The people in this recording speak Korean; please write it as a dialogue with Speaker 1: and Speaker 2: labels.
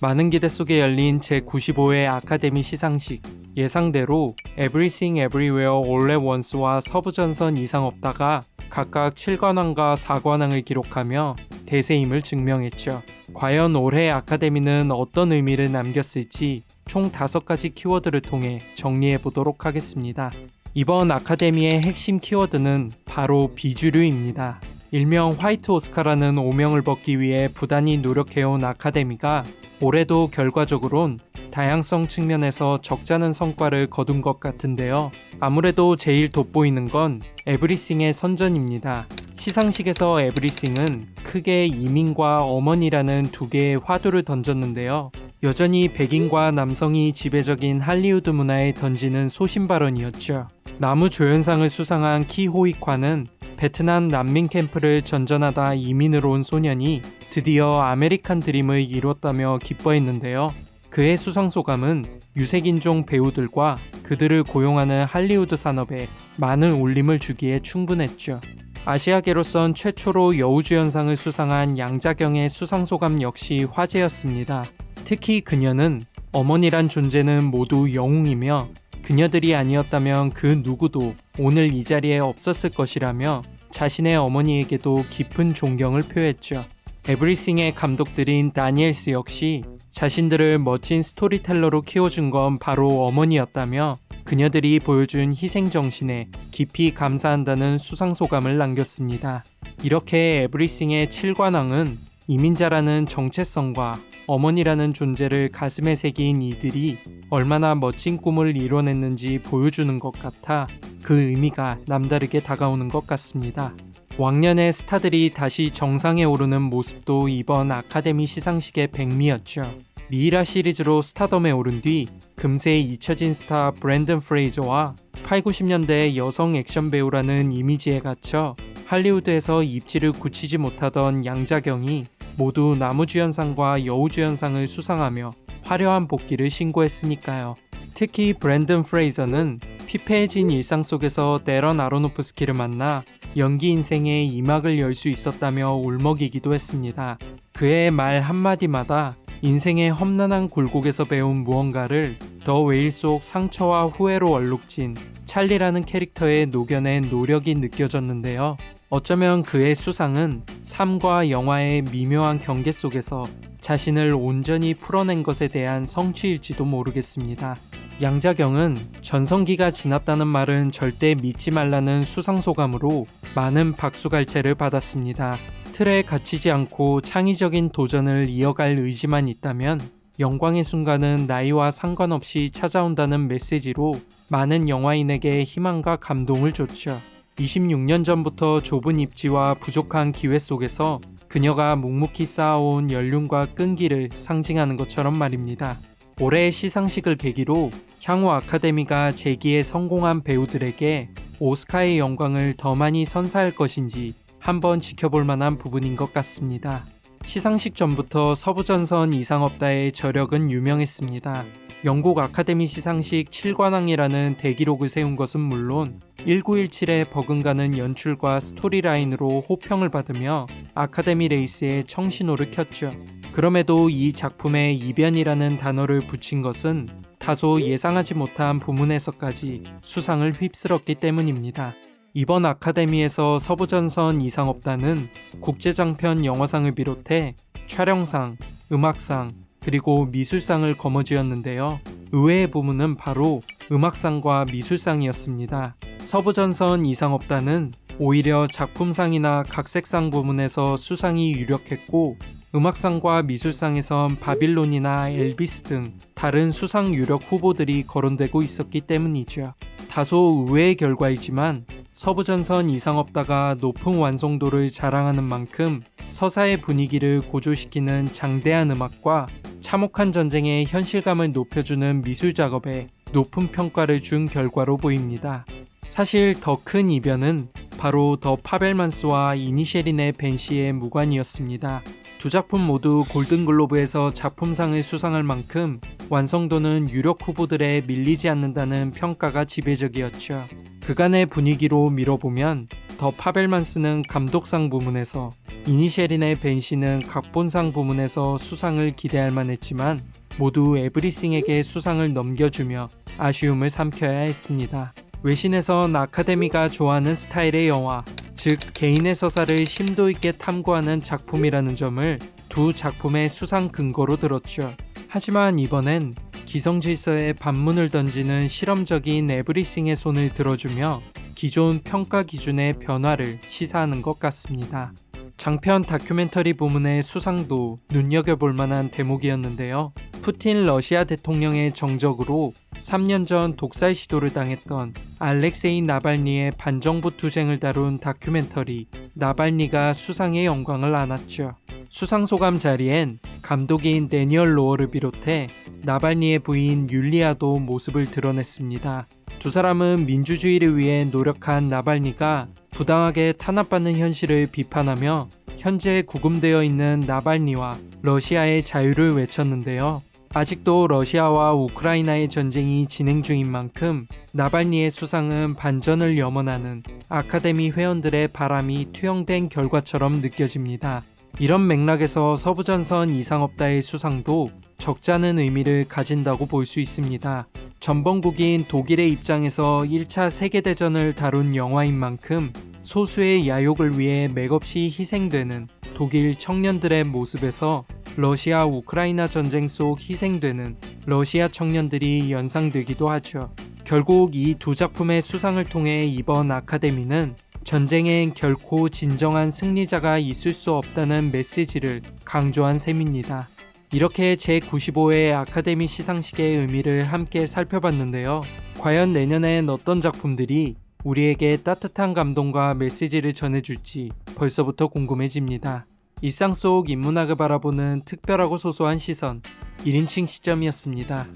Speaker 1: 많은 기대 속에 열린 제95회 아카데미 시상식. 예상대로 Everything Everywhere All at Once와 서부전선 이상 없다가 각각 7관왕과 4관왕을 기록하며 대세임을 증명했죠. 과연 올해 아카데미는 어떤 의미를 남겼을지 총 5가지 키워드를 통해 정리해 보도록 하겠습니다. 이번 아카데미의 핵심 키워드는 바로 비주류입니다. 일명 화이트 오스카라는 오명을 벗기 위해 부단히 노력해온 아카데미가 올해도 결과적으론 다양성 측면에서 적잖은 성과를 거둔 것 같은데요. 아무래도 제일 돋보이는 건 에브리싱의 선전입니다. 시상식에서 에브리싱은 크게 이민과 어머니라는 두 개의 화두를 던졌는데요. 여전히 백인과 남성이 지배적인 할리우드 문화에 던지는 소신 발언이었죠. 나무조연상을 수상한 키호익화는 베트남 난민 캠프를 전전하다 이민으로 온 소년이 드디어 아메리칸 드림을 이뤘다며 기뻐했는데요. 그의 수상 소감은 유색인종 배우들과 그들을 고용하는 할리우드 산업에 많은 울림을 주기에 충분했죠. 아시아계로선 최초로 여우주연상을 수상한 양자경의 수상 소감 역시 화제였습니다. 특히 그녀는 어머니란 존재는 모두 영웅이며 그녀들이 아니었다면 그 누구도 오늘 이 자리에 없었을 것이라며 자신의 어머니에게도 깊은 존경을 표했죠. 에브리싱의 감독들인 다니엘스 역시 자신들을 멋진 스토리텔러로 키워준 건 바로 어머니였다며 그녀들이 보여준 희생정신에 깊이 감사한다는 수상소감을 남겼습니다. 이렇게 에브리싱의 7관왕은 이민자라는 정체성과 어머니라는 존재를 가슴에 새긴 이들이 얼마나 멋진 꿈을 이뤄냈는지 보여주는 것 같아 그 의미가 남다르게 다가오는 것 같습니다. 왕년의 스타들이 다시 정상에 오르는 모습도 이번 아카데미 시상식의 백미였죠. 미이라 시리즈로 스타덤에 오른 뒤 금세 잊혀진 스타 브랜든 프레이저와 8, 90년대 여성 액션 배우라는 이미지에 갇혀 할리우드에서 입지를 굳히지 못하던 양자경이 모두 나무주연상과 여우주연상을 수상하며 화려한 복귀를 신고했으니까요. 특히 브랜든 프레이저는 피폐해진 일상 속에서 데런 아로노프스키를 만나 연기 인생의 이막을 열 수 있었다며 울먹이기도 했습니다. 그의 말 한마디마다 인생의 험난한 굴곡에서 배운 무언가를 더 웨일 속 상처와 후회로 얼룩진 찰리라는 캐릭터에 녹여낸 노력이 느껴졌는데요. 어쩌면 그의 수상은 삶과 영화의 미묘한 경계 속에서 자신을 온전히 풀어낸 것에 대한 성취일지도 모르겠습니다. 양자경은 전성기가 지났다는 말은 절대 믿지 말라는 수상소감으로 많은 박수갈채를 받았습니다. 틀에 갇히지 않고 창의적인 도전을 이어갈 의지만 있다면 영광의 순간은 나이와 상관없이 찾아온다는 메시지로 많은 영화인에게 희망과 감동을 줬죠. 26년 전부터 좁은 입지와 부족한 기회 속에서 그녀가 묵묵히 쌓아온 연륜과 끈기를 상징하는 것처럼 말입니다. 올해의 시상식을 계기로 향후 아카데미가 재기에 성공한 배우들에게 오스카의 영광을 더 많이 선사할 것인지 한번 지켜볼 만한 부분인 것 같습니다. 시상식 전부터 서부전선 이상 없다의 저력은 유명했습니다. 영국 아카데미 시상식 7관왕이라는 대기록을 세운 것은 물론 1917의 버금가는 연출과 스토리라인으로 호평을 받으며 아카데미 레이스에 청신호를 켰죠. 그럼에도 이 작품에 이변이라는 단어를 붙인 것은 다소 예상하지 못한 부문에서까지 수상을 휩쓸었기 때문입니다. 이번 아카데미에서 서부전선 이상 없다는 국제장편 영화상을 비롯해 촬영상, 음악상, 그리고 미술상을 거머쥐었는데요. 의외의 부문은 바로 음악상과 미술상이었습니다. 서부전선 이상 없다는 오히려 작품상이나 각색상 부문에서 수상이 유력했고 음악상과 미술상에선 바빌론이나 엘비스 등 다른 수상 유력 후보들이 거론되고 있었기 때문이죠. 다소 의외의 결과이지만 서부전선 이상 없다가 높은 완성도를 자랑하는 만큼 서사의 분위기를 고조시키는 장대한 음악과 참혹한 전쟁의 현실감을 높여주는 미술 작업에 높은 평가를 준 결과로 보입니다. 사실 더 큰 이변은 바로 더 파벨만스와 이니셰린의 벤시의 무관이었습니다. 두 작품 모두 골든글로브에서 작품상을 수상할 만큼 완성도는 유력 후보들에 밀리지 않는다는 평가가 지배적이었죠. 그간의 분위기로 밀어보면 더 파벨만스는 감독상 부문에서, 이니셰린의 벤시는 각본상 부문에서 수상을 기대할 만했지만 모두 에브리싱에게 수상을 넘겨주며 아쉬움을 삼켜야 했습니다. 외신에선 아카데미가 좋아하는 스타일의 영화, 즉 개인의 서사를 심도 있게 탐구하는 작품이라는 점을 두 작품의 수상 근거로 들었죠. 하지만 이번엔 기성질서에 반문을 던지는 실험적인 에브리싱의 손을 들어주며 기존 평가 기준의 변화를 시사하는 것 같습니다. 장편 다큐멘터리 부문의 수상도 눈여겨볼 만한 대목이었는데요. 푸틴 러시아 대통령의 정적으로 3년 전 독살 시도를 당했던 알렉세이 나발니의 반정부 투쟁을 다룬 다큐멘터리 나발니가 수상의 영광을 안았죠. 수상소감 자리엔 감독인 데니얼 로어를 비롯해 나발니의 부인 율리아도 모습을 드러냈습니다. 두 사람은 민주주의를 위해 노력한 나발니가 부당하게 탄압받는 현실을 비판하며 현재 구금되어 있는 나발니와 러시아의 자유를 외쳤는데요. 아직도 러시아와 우크라이나의 전쟁이 진행 중인 만큼 나발니의 수상은 반전을 염원하는 아카데미 회원들의 바람이 투영된 결과처럼 느껴집니다. 이런 맥락에서 서부전선 이상업다의 수상도 적잖은 의미를 가진다고 볼 수 있습니다. 전범국인 독일의 입장에서 1차 세계대전을 다룬 영화인 만큼 소수의 야욕을 위해 맥없이 희생되는 독일 청년들의 모습에서 러시아 우크라이나 전쟁 속 희생되는 러시아 청년들이 연상되기도 하죠. 결국 이 두 작품의 수상을 통해 이번 아카데미는 전쟁엔 결코 진정한 승리자가 있을 수 없다는 메시지를 강조한 셈입니다. 이렇게 제95회 아카데미 시상식의 의미를 함께 살펴봤는데요. 과연 내년엔 어떤 작품들이 우리에게 따뜻한 감동과 메시지를 전해줄지 벌써부터 궁금해집니다. 일상 속 인문학을 바라보는 특별하고 소소한 시선, 1인칭 시점이었습니다.